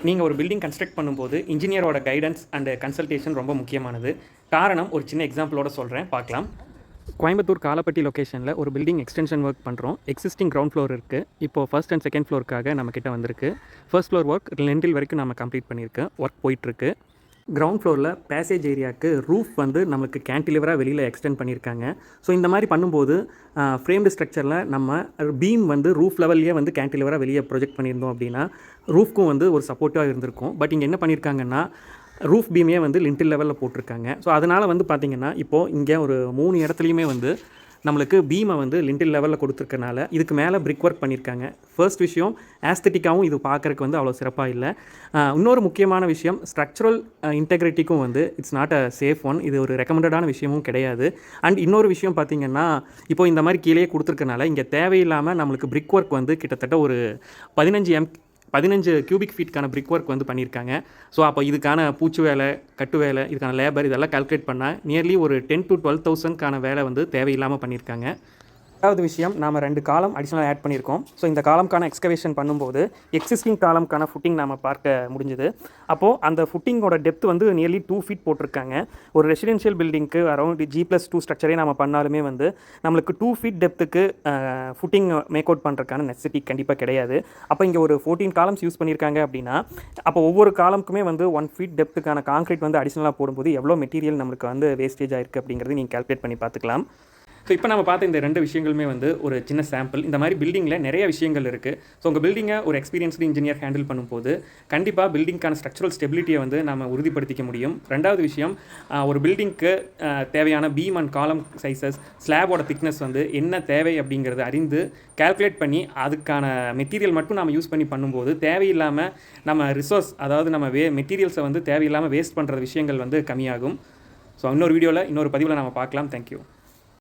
நீங்கள் ஒரு building construct பண்ணும்போது இன்ஜினியரோட கைடன்ஸ் அண்ட் கன்சல்டேஷன் ரொம்ப முக்கியமானது. காரணம் ஒரு சின்ன எக்ஸாம்பிளோட சொல்கிறேன், பார்க்கலாம். கோயம்புத்தூர் காலப்பட்டி லொக்கேஷனில் ஒரு பில்டிங் எக்ஸ்டென்ஷன் ஒர்க் பண்ணுறோம். எக்ஸிஸ்டிங் கிரவுண்ட் ஃப்ளோர் இருக்குது. இப்போது ஃபர்ஸ்ட் அண்ட் செகண்ட் ஃப்ளோருக்காக நம்மக்கிட்ட வந்திருக்கு. ஃபர்ஸ்ட் ஃப்ளோர் ஒர்க் லெண்டில் வரைக்கும் நம்ம கம்ப்ளீட் பண்ணியிருக்கேன். ஒர்க் போயிட்டுருக்கு. கிரவுண்ட் ஃப்ளோரில் பேசேஜ் ஏரியாவுக்கு ரூஃப் வந்து நம்மளுக்கு கேன்டிலிவராக வெளியில் எக்ஸ்டெண்ட் பண்ணியிருக்காங்க. ஸோ இந்த மாதிரி பண்ணும்போது ஃப்ரேம்டு ஸ்ட்ரக்சரில் நம்ம பீம் வந்து ரூஃப் லெவல்லையே வந்து கேன்டிலிவராக வெளியே ப்ரொஜெக்ட் பண்ணியிருந்தோம் அப்படின்னா ரூஃப்க்கும் வந்து ஒரு சப்போர்ட்டிவாக இருந்திருக்கும். பட் இங்கே என்ன பண்ணியிருக்காங்கன்னா ரூஃப் பீமே வந்து லிண்டில் லெவலில் போட்டிருக்காங்க. ஸோ அதனால் வந்து பார்த்திங்கன்னா இப்போது இங்கே ஒரு 3 இடத்துலையுமே வந்து நம்மளுக்கு பீமை வந்து லிண்டில் லெவலில் கொடுத்துருக்கனால இதுக்கு மேலே பிரிக் ஒர்க் பண்ணியிருக்காங்க. ஃபர்ஸ்ட் விஷயம், ஆஸ்தட்டிக்காகவும் இது பார்க்குறக்கு வந்து அவ்வளோ சிறப்பாக இல்லை. இன்னொரு முக்கியமான விஷயம், ஸ்ட்ரக்சரல் இன்டெகிரிட்டிக்கும் வந்து it's not a safe one. இது ஒரு ரெக்கமெண்டடான விஷயமும் கிடையாது. அண்ட் இன்னொரு விஷயம் பார்த்திங்கன்னா, இப்போ இந்த மாதிரி கீழே கொடுத்துருக்கனால இங்கே தேவையில்லாமல் நம்மளுக்கு பிரிக் ஒர்க் வந்து கிட்டத்தட்ட ஒரு 15 கியூபிக் ஃபீட்கான பிரிக் ஒர்க் வந்து பண்ணியிருக்காங்க. ஸோ அப்போ இதுக்கான பூச்சு வேலை, கட்டு வேலை, இதுக்கான லேபர் இதெல்லாம் கால்குலேட் பண்ணால் நியர்லி ஒரு 10,000 to 12,000க்கான வேலை வந்து தேவையில்லாமல் பண்ணியிருக்காங்க. ரெண்டாவது விஷயம், நாம் 2 காலம் அடிஷ்னலாக ஆட் பண்ணியிருக்கோம். ஸோ இந்த காலம்க்கான எக்ஸ்கவேஷன் பண்ணும்போது எக்ஸிஸ்டிங் காலம்க்கான ஃபுட்டிங் நாம் பார்க்க முடிஞ்சுது. அப்போது அந்த ஃபுட்டிங்கோட டெப்த் வந்து நியர்லி 2 feet போட்டிருக்காங்க. ஒரு ரெசிடென்ஷியல் பில்டிங்க்கு அரௌண்ட் G+2 ஸ்ட்ரக்சரே நம்ம பண்ணாலுமே வந்து நம்மளுக்கு 2 feet டெப்த்துக்கு ஃபுட்டிங் மேக் அவுட் பண்ணுறதுக்கான நெசசிட்டி கண்டிப்பாக கிடையாது. அப்போ இங்கே ஒரு 14 காலம்ஸ் யூஸ் பண்ணியிருக்காங்க அப்படின்னா அப்போ ஒவ்வொரு காலமுக்குமே வந்து 1 feet டெப்த்துக்கான கான்க்ரீட் வந்து அடிஷ்னலாக போடும்போது எவ்வளோ மெட்டீரியல் நம்மளுக்கு வந்து வேஸ்டேஜ் ஆயிருக்கு அப்படிங்கிறது நீங்கள் கால்குலேட் பண்ணி பார்த்துக்கலாம். ஸோ இப்போ நம்ம பார்த்த இந்த 2 விஷயங்களுமே வந்து ஒரு சின்ன சாம்பிள். இந்த மாதிரி பில்டிங்கில் நிறைய விஷயங்கள் இருக்குது. ஸோ உங்கள் பில்டிங்கை ஒரு எக்ஸ்பீரியன்ஸ்டு இன்ஜினியர் ஹேண்டில் பண்ணும்போது கண்டிப்பாக பில்டிங்கான ஸ்ட்ரக்சரல் ஸ்டெபிலிட்டியை வந்து நம்ம உறுதிப்படுத்திக்க முடியும். ரெண்டாவது விஷயம், ஒரு பில்டிங்க்கு தேவையான பீம் அண்ட் காலம் சைஸஸ், ஸ்லாபோட திக்னஸ் வந்து என்ன தேவை அப்படிங்கிறத அறிந்து கால்குலேட் பண்ணி அதுக்கான மெட்டீரியல் மட்டும் நம்ம யூஸ் பண்ணி பண்ணும்போது தேவையில்லாமல் நம்ம ரிசோர்ஸ், அதாவது நம்ம மெட்டீரியல்ஸை வந்து தேவையில்லாமல் வேஸ்ட் பண்ணுற விஷயங்கள் வந்து கம்மியாகும். ஸோ இன்னொரு வீடியோவில் இன்னொரு பதிவில் நம்ம பார்க்கலாம். தேங்க்யூ.